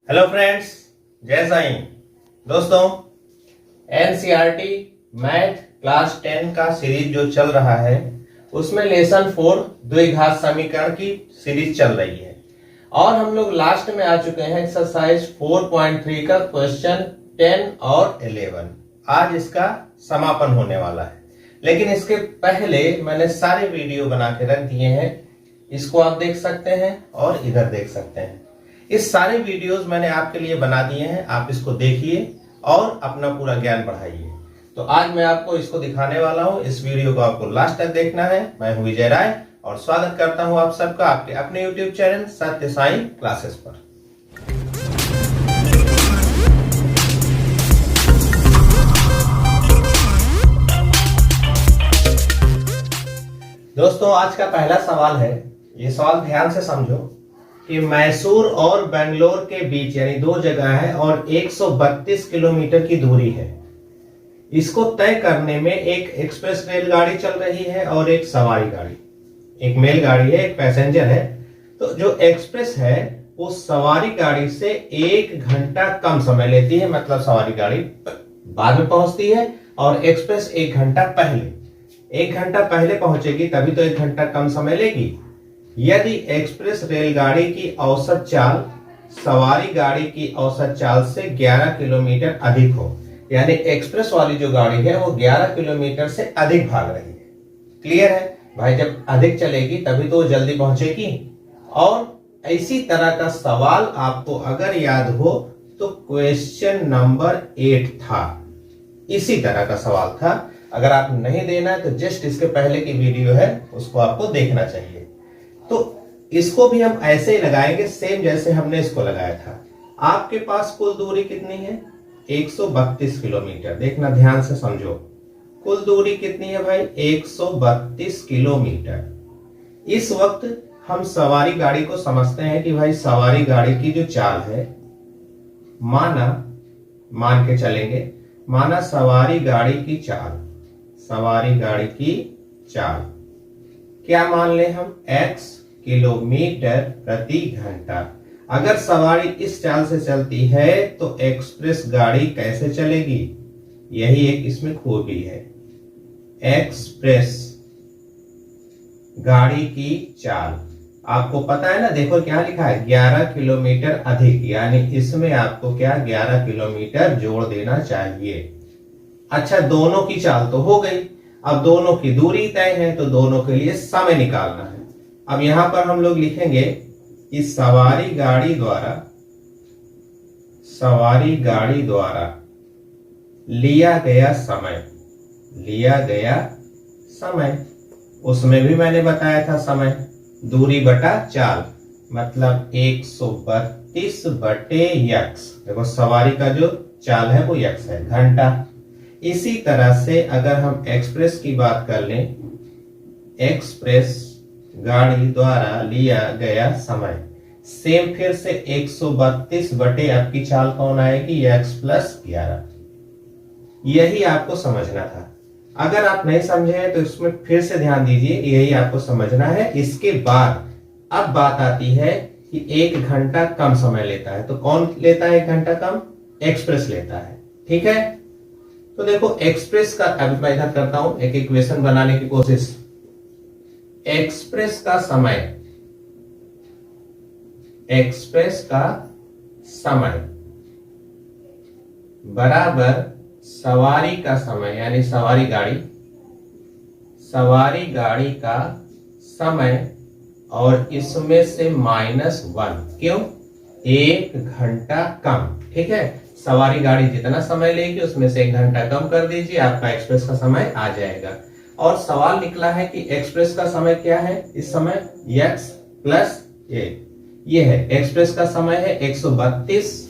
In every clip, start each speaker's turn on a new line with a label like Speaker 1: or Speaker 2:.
Speaker 1: Hello friends, जय साईं। दोस्तों, NCERT math class 10 का सीरीज जो चल रहा है उसमें लेसन 4 द्विघात समीकरण की सीरीज चल रही है और हम लोग लास्ट में आ चुके हैं एक्सरसाइज 4.3 का क्वेश्चन 10 और 11। आज इसका समापन होने वाला है, लेकिन इसके पहले मैंने सारे वीडियो बना के रख दिए हैं। इसको आप देख सकते हैं और इधर देख सकते हैं। इस सारे वीडियोस मैंने आपके लिए बना दिए हैं, आप इसको देखिए और अपना पूरा ज्ञान बढ़ाइए। तो आज मैं आपको इसको दिखाने वाला हूं। इस वीडियो को आपको लास्ट तक देखना है। मैं हूं विजय राय और स्वागत करता हूं आप सबका आपके अपने YouTube चैनल सत्य साईं क्लासेस पर। दोस्तों, आज का पहला सवाल है। ये सवाल ध्यान से समझो कि मैसूर और बेंगलोर के बीच यानी दो जगह है और 132 किलोमीटर की दूरी है। इसको तय करने में एक एक्सप्रेस रेलगाड़ी चल रही है और एक सवारी गाड़ी, एक मेल गाड़ी है, एक पैसेंजर है। तो जो एक्सप्रेस है वो सवारी गाड़ी से 1 घंटा कम समय लेती है, मतलब सवारी गाड़ी बाद में पहुंचती है और एक्सप्रेस 1 घंटा पहले। 1 घंटा पहले पहुंचेगी तभी तो 1 घंटा कम समय लेगी। यदि एक्सप्रेस रेलगाड़ी की औसत चाल सवारी गाड़ी की औसत चाल से 11 किलोमीटर अधिक हो, यानी एक्सप्रेस वाली जो गाड़ी है वो 11 किलोमीटर से अधिक भाग रही है। क्लियर है भाई? जब अधिक चलेगी तभी तो जल्दी पहुंचेगी। और इसी तरह का सवाल आपको अगर याद हो तो क्वेश्चन नंबर 8 था, इसी तरह का सवाल था। अगर आप नहीं देना है तो जस्ट इसके पहले की वीडियो है, उसको आपको देखना चाहिए। तो इसको भी हम ऐसे ही लगाएंगे, सेम जैसे हमने इसको लगाया था। आपके पास कुल दूरी कितनी है? 132 किलोमीटर। देखना, ध्यान से समझो। कुल दूरी कितनी है भाई? 132 किलोमीटर। इस वक्त हम सवारी गाड़ी को समझते हैं कि भाई सवारी गाड़ी की जो चाल है, मान के चलेंगे, माना सवारी गाड़ी की चाल, सवारी गाड़ी की चाल क्या मान ले हम? x किलोमीटर प्रति घंटा। अगर सवारी इस चाल से चलती है तो एक्सप्रेस गाड़ी कैसे चलेगी? यही एक इसमें खूबी है। एक्सप्रेस गाड़ी की चाल आपको पता है ना, देखो क्या लिखा है, 11 किलोमीटर अधिक, यानी इसमें आपको क्या 11 किलोमीटर जोड़ देना चाहिए। अच्छा, दोनों की चाल तो हो गई, अब दोनों की दूरी तय है तो दोनों के लिए समय निकालना है। अब यहां पर हम लोग लिखेंगे कि सवारी गाड़ी द्वारा लिया गया समय, उसमें भी मैंने बताया था समय दूरी बटा चाल, मतलब 132 बटे x। देखो सवारी का जो चाल है वो x है, घंटा। इसी तरह से अगर हम एक्सप्रेस की बात कर लें, एक्सप्रेस गाड़ी द्वारा लिया गया समय, सेम फिर से 132 बटे आपकी चाल कौन आएगी? x plus 11। यही आपको समझना था। अगर आप नहीं समझे हैं तो इसमें फिर से ध्यान दीजिए, यही आपको समझना है। इसके बाद अब बात आती है कि 1 घंटा कम समय लेता है, तो कौन लेता है 1 घंटा कम? एक्सप्रेस लेता है। ठीक है, तो देखो एक्सप्रेस का, अब मैं इधर करता हूं एक इक्वेशन बनाने की कोशिश। एक्सप्रेस का समय बराबर सवारी का समय, यानी सवारी गाड़ी का समय और इसमें से -1। क्यों? 1 घंटा कम। ठीक है, सवारी गाड़ी जितना समय लेगी उसमें से 1 घंटा कम कर दीजिए, आपका एक्सप्रेस का समय आ जाएगा। और सवाल निकला है कि एक्सप्रेस का समय क्या है इस समय? x प्लस ये है एक्सप्रेस का समय है 132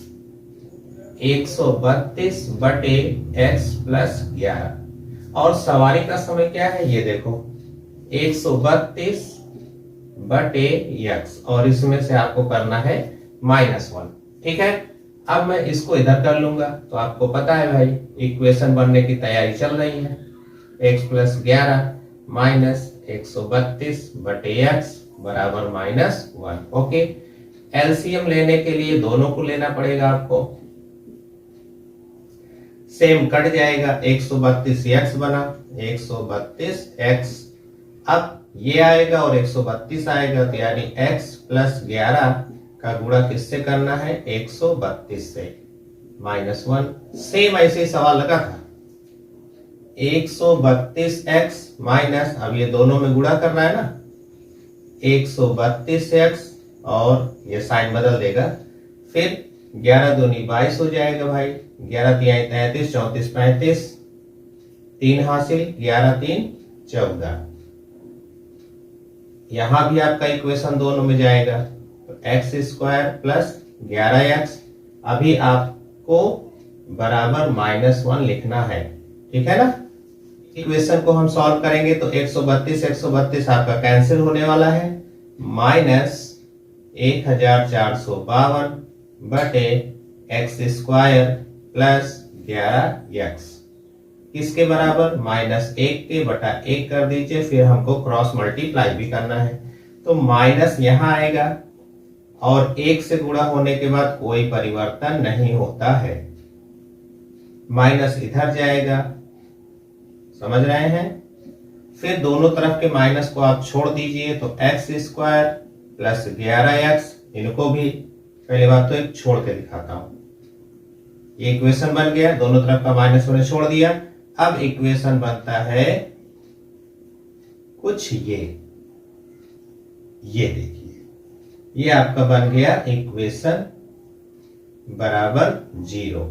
Speaker 1: बटे x प्लस 11। और सवारी का समय क्या है? ये देखो 132 बटे x और इसमें से आपको करना है -1। ठीक है, अब मैं इसको इधर कर लूंगा तो आपको पता है भाई इक्वेशन बनने की तैयारी चल रही है। x प्लस 11 माइनस 132 बटे x बराबर -1। ओके, एलसीएम लेने के लिए दोनों को लेना पड़ेगा आपको। सेम कट जाएगा, 132x बना 132x। अब ये आएगा और 132 आएगा, तो यानी x प्लस 11 का गुणा किससे करना है? 132 से, -1। सेम ऐसे ही सवाल लगा था, 132x माइनस, अब ये दोनों में गुणा करना है ना, 132x और ये साइन बदल देगा, फिर 11 दूनी 22 हो जाएगा भाई, 11 तिहाई 33, 34 35, 3 हासिल, 11 3 14। यहां भी आपका इक्वेशन दोनों में जाएगा, तो एक्स स्क्वायर प्लस 11x, अभी आपको बराबर -1 लिखना है, ठीक है ना। इक्वेशन को हम सॉल्व करेंगे तो 132 आपका कैंसिल होने वाला है, -1452 बटे एक्स स्क्वायर प्लस 11x किसके बराबर? -1 के बटा 1 कर दीजिए, फिर हमको क्रॉस मल्टीप्लाई भी करना है, तो माइनस यहां आएगा और 1 से गुणा होने के बाद कोई परिवर्तन नहीं होता है, माइनस इधर जाएगा, समझ रहे हैं। फिर दोनों तरफ के माइनस को आप छोड़ दीजिए, तो एक्स स्क्वायर प्लस 11x, इनको भी पहले बात तो एक छोड़ के दिखाता हूं, ये इक्वेशन बन गया, दोनों तरफ का माइनस मैंने छोड़ दिया। अब इक्वेशन बनता है कुछ ये देखिए, ये आपका बन गया इक्वेशन बराबर 0।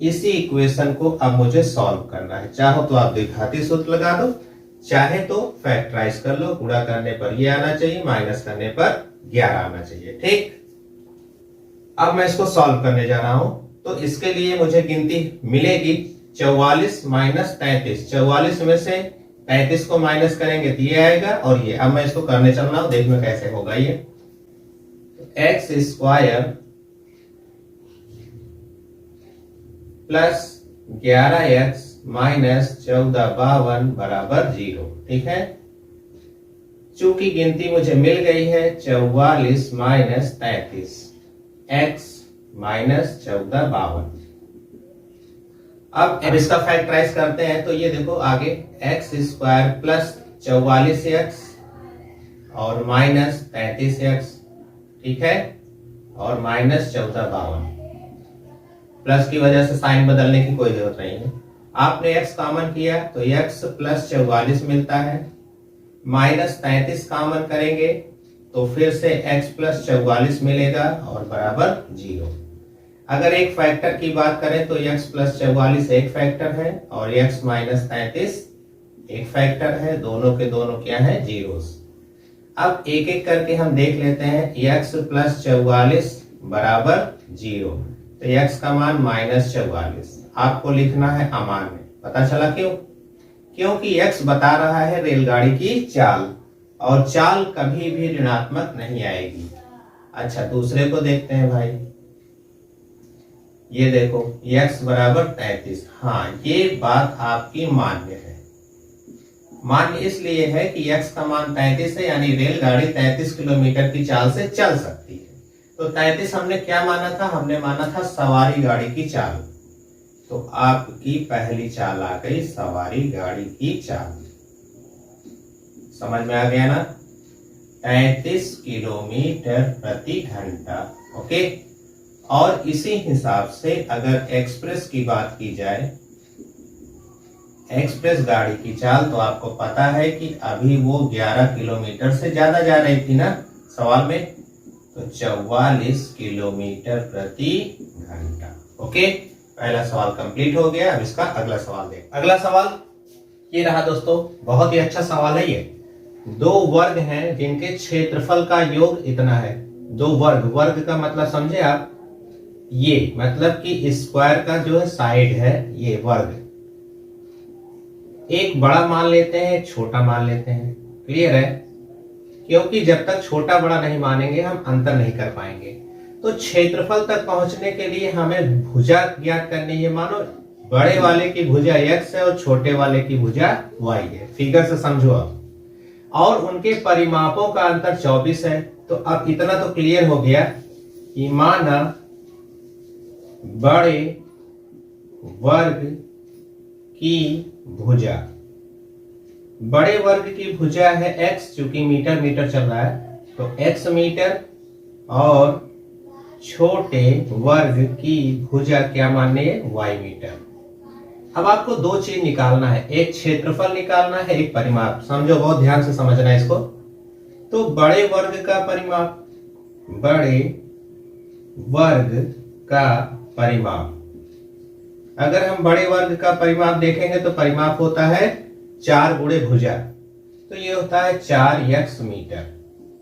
Speaker 1: इसी इक्वेशन को अब मुझे सॉल्व करना है, चाहो तो आप द्विघाती सूत्र लगा दो, चाहे तो फैक्टराइज कर लो, गुणा करने पर ये आना चाहिए, माइनस करने पर 11 आना चाहिए, ठीक। अब मैं इसको सॉल्व करने जा रहा हूं, तो इसके लिए मुझे गिनती मिलेगी 44 - 33, 44 में से 33 को माइनस करेंगे तो ये आएगा और ये। अब मैं इसको करने चल रहा हूं, देखना कैसे होगा ये। X square plus 11x minus 1452 बराबर 0, ठीक है। चूंकि गिनती मुझे मिल गई है 44 - 33, x माइनस 1452। अब इसका फैक्टराइज करते हैं, तो ये देखो आगे एक्स स्क्वायर प्लस 44x और माइनस 33x, ठीक है, और माइनस 1452। प्लस की वजह से साइन बदलने की कोई जरूरत नहीं है। आपने x कॉमन किया तो x प्लस 44 मिलता है, माइनस 33 कॉमन करेंगे तो फिर से x प्लस 44 मिलेगा और बराबर 0। अगर एक फैक्टर की बात करें तो x प्लस 44 एक फैक्टर है और x माइनस 33 एक फैक्टर है, दोनों के दोनों क्या है? जीरोस। अब एक एक करके हम देख लेते हैं, x प्लस 44 बराबर 0, तो x का मान -44 आपको लिखना है अमान में। पता चला क्यों? क्योंकि x बता रहा है रेलगाड़ी की चाल, और चाल कभी भी ऋणात्मक नहीं आएगी। अच्छा, दूसरे को देखते हैं भाई, ये देखो x बराबर 33। हाँ, ये बात आपकी मान्य है। मान्य इसलिए है कि x का मान 33 है, यानी रेलगाड़ी 33 किलोमीटर की चाल से चल सकती है। तो 33 हमने क्या माना था? हमने माना था सवारी गाड़ी की चाल। तो आपकी पहली चाल आ गई सवारी गाड़ी की चाल। समझ में आ गया ना? 33 किलोमीटर प्रति घंटा। ओके, और इसी हिसाब से अगर एक्सप्रेस की बात की जाए, एक्सप्रेस गाड़ी की चाल, तो आपको पता है कि अभी वो 11 किलोमीटर से ज्यादा जा रही थी ना सवाल में, तो 44 किलोमीटर प्रति घंटा। ओके, पहला सवाल कंप्लीट हो गया। अब इसका अगला सवाल देखें। अगला सवाल ये रहा दोस्तों, बहुत ही अच्छा सवाल है ये। दो वर्ग हैं जिनके क्षेत्रफल का योग इतना है। दो वर्ग, वर्ग का मतलब समझे आप? ये मतलब कि स्क्वायर का जो है साइड है, ये वर्ग। एक बड़ा मान लेते हैं, एक छोटा मान लेते हैं। क्लियर है? क्योंकि जब तक छोटा बड़ा नहीं मानेंगे हम अंतर नहीं कर पाएंगे। तो क्षेत्रफल तक पहुंचने के लिए हमें भुजा ज्ञात करनी है। मानो बड़े वाले की भुजा x है और छोटे वाले की भुजा y है। फिगर से समझो आप। और उनके परिमापों का अंतर 24 है। तो अब इतना तो क्लियर हो गया कि माना बड़े वर्ग की भुजा, बड़े वर्ग की भुजा है x, चूंकि मीटर मीटर चल रहा है तो x मीटर, और छोटे वर्ग की भुजा क्या माने y मीटर। अब आपको दो चीज निकालना है, एक क्षेत्रफल निकालना है, एक परिमाप। समझो, बहुत ध्यान से समझना है इसको। तो बड़े वर्ग का परिमाप, बड़े वर्ग का परिमाप, अगर हम बड़े वर्ग का परिमाप देखेंगे तो परिमाप होता है 4 गुणे भुजा, तो ये होता है 4x मीटर,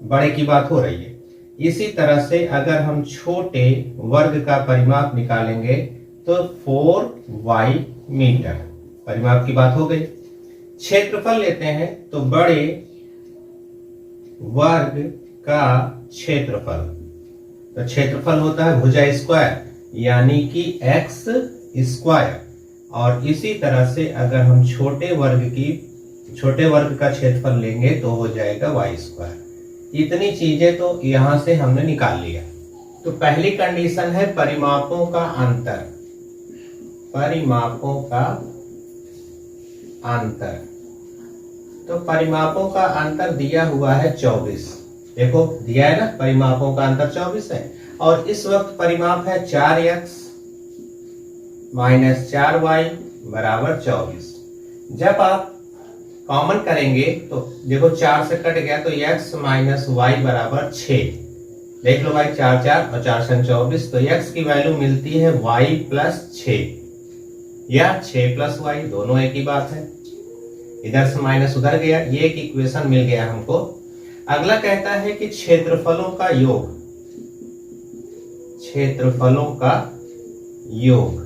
Speaker 1: बड़े की बात हो रही है। इसी तरह से अगर हम छोटे वर्ग का परिमाप निकालेंगे तो 4y मीटर, परिमाप की बात हो गई। क्षेत्रफल लेते हैं तो बड़े वर्ग का क्षेत्रफल, तो क्षेत्रफल होता है भुजा स्क्वायर, यानी कि x स्क्वायर। और इसी तरह से अगर हम छोटे वर्ग का क्षेत्रफल लेंगे तो हो जाएगा y स्क्वायर। इतनी चीजें तो यहां से हमने निकाल लिया। तो पहली कंडीशन है परिमापों का अंतर, परिमापों का अंतर। तो परिमापों का अंतर दिया हुआ है 24, देखो दिया है ना, परिमापों का अंतर 24 है। और इस वक्त परिमाप है 4x माइनस 4y बराबर 24। जब आप कॉमन करेंगे तो देखो 4 से कट गया तो x माइनस y बराबर 6। देख लो भाई, 4 4 और 4 से 24, तो x की वैल्यू मिलती है y प्लस 6 या 6 प्लस y, दोनों एक ही बात है। इधर से माइनस उधर गया, ये एक इक्वेशन मिल गया हमको। अगला कहता है कि क्षेत्रफलों का योग, क्षेत्रफलों का योग।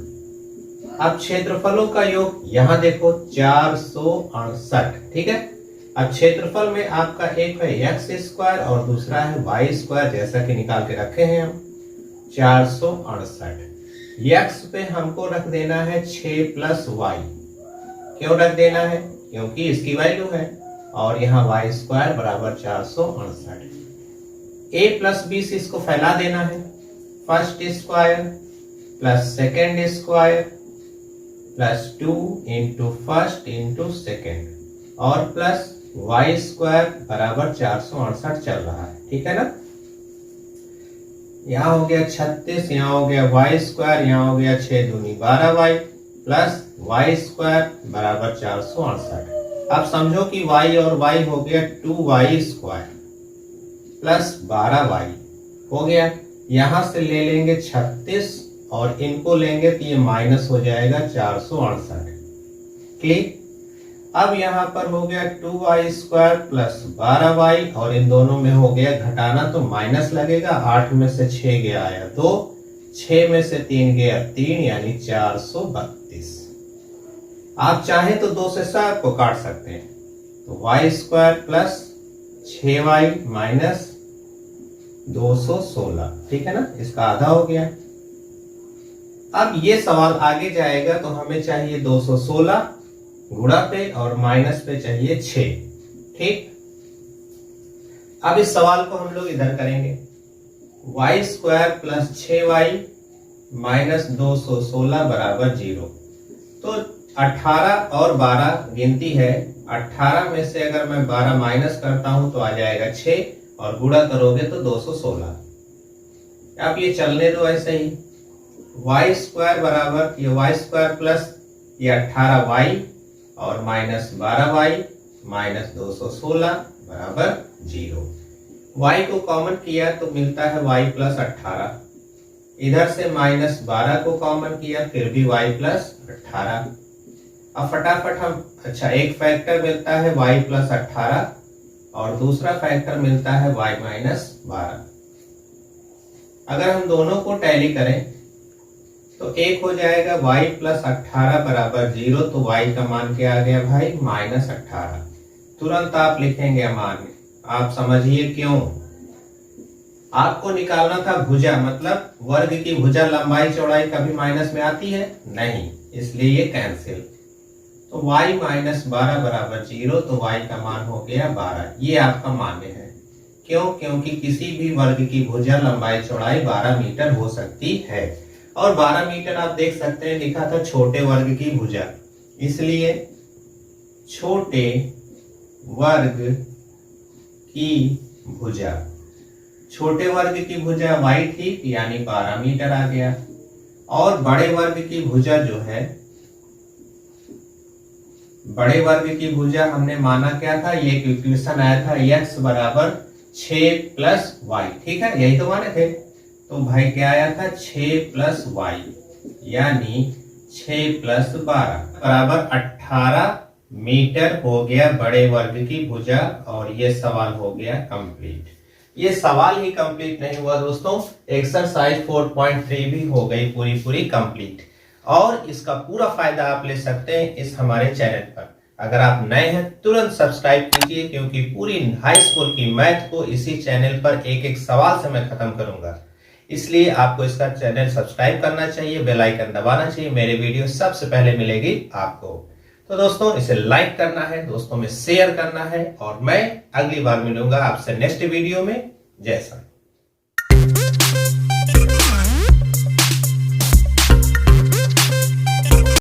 Speaker 1: अब क्षेत्रफलों का योग यहां देखो 468, ठीक है। अब क्षेत्रफल में आपका एक है एक्स स्क्वायर और दूसरा है वाई स्क्वायर, जैसा कि निकाल के रखे हैं हम 468। एक्स पे हमको रख देना है 6 प्लस वाई। क्यों रख देना है? क्योंकि इसकी वैल्यू है, और यहाँ वाई स्क्वायर बराबर 468। ए प्लस बी से इसको फैला देना है, first square plus second square plus 2 into first into second, और प्लस वाई स्क्वायर बराबर 468 चल रहा है, ठीक है ना। यहाँ हो गया 36, यहाँ हो गया वाई स्क्वायर, यहाँ हो गया 6 दूनी 12 वाई प्लस वाई स्क्वायर बराबर 468। अब समझो कि y और y हो गया 2y स्क्वायर प्लस 12y हो गया। यहां से ले लेंगे 36 और इनको लेंगे तो ये माइनस हो जाएगा 468। क्लिक। अब यहाँ पर हो गया 2y स्क्वायर प्लस 12y, और इन दोनों में हो गया घटाना तो माइनस लगेगा। 8 में से 6 गया आया 2, 6 में से 3 गया 3, यानी 432। आप चाहें तो 2 से सब को काट सकते हैं, तो y square plus 6y minus 216, ठीक है ना, इसका आधा हो गया। अब ये सवाल आगे जाएगा तो हमें चाहिए 216 गुणा पे और माइनस पे चाहिए 6, ठीक। अब इस सवाल को हम लोग इधर करेंगे, y square plus 6y minus 216 बराबर 0। तो 18 और 12 गिनती है, 18 में से अगर मैं 12 माइनस करता हूं तो आ जाएगा 6, और गुणा करोगे तो 216। अब ये चलने दो ऐसे ही, y स्क्वायर बराबर ये y स्क्वायर प्लस ये 18y और माइनस 12y माइनस 216 बराबर 0। y को कॉमन किया तो मिलता है y प्लस 18, इधर से माइनस 12 को कॉमन किया फिर भी y प्लस 18। अब फटाफट हम, अच्छा, एक फैक्टर मिलता है y प्लस 18 और दूसरा फैक्टर मिलता है y माइनस 12। अगर हम दोनों को टैली करें तो एक हो जाएगा y प्लस 18 बराबर 0, तो y का मान क्या आ गया भाई? माइनस 18। तुरंत आप लिखेंगे मान, आप समझिए क्यों। आपको निकालना था भुजा, मतलब वर्ग की भुजा लंबाई चौड़ाई कभी माइनस में आती है नहीं, इसलिए ये कैंसिल। तो y माइनस 12 बराबर 0, तो y का मान हो गया 12। ये आपका मान्य है। क्यों? क्योंकि किसी भी वर्ग की भुजा लंबाई चौड़ाई 12 मीटर हो सकती है। और 12 मीटर आप देख सकते हैं लिखा था छोटे वर्ग की भुजा, इसलिए छोटे वर्ग की भुजा, छोटे वर्ग की भुजा y थी यानी 12 मीटर आ गया। और बड़े वर्ग की भुजा जो है, बड़े वर्ग की भुजा हमने माना क्या था, ये इक्वेशन आया था x बराबर 6 प्लस वाई, ठीक है, यही तो माने थे। तो भाई क्या आया था 6 प्लस वाई यानी 6 प्लस 12 बराबर 18 मीटर हो गया बड़े वर्ग की भुजा। और ये सवाल हो गया कंप्लीट। ये सवाल ही कंप्लीट नहीं हुआ दोस्तों, एक्सरसाइज 4.3 भी हो गई पूरी कंप्लीट। और इसका पूरा फायदा आप ले सकते हैं इस हमारे चैनल पर। अगर आप नए हैं तुरंत सब्सक्राइब कीजिए, क्योंकि पूरी हाई स्कूल की मैथ को इसी चैनल पर एक एक सवाल से मैं खत्म करूंगा। इसलिए आपको इसका चैनल सब्सक्राइब करना चाहिए, बेल आइकन दबाना चाहिए, मेरे वीडियो सबसे पहले मिलेगी आपको। तो दोस्तों इसे लाइक करना है, दोस्तों में शेयर करना है, और मैं अगली बार मिलूंगा आपसे नेक्स्ट वीडियो में। जय हिंद।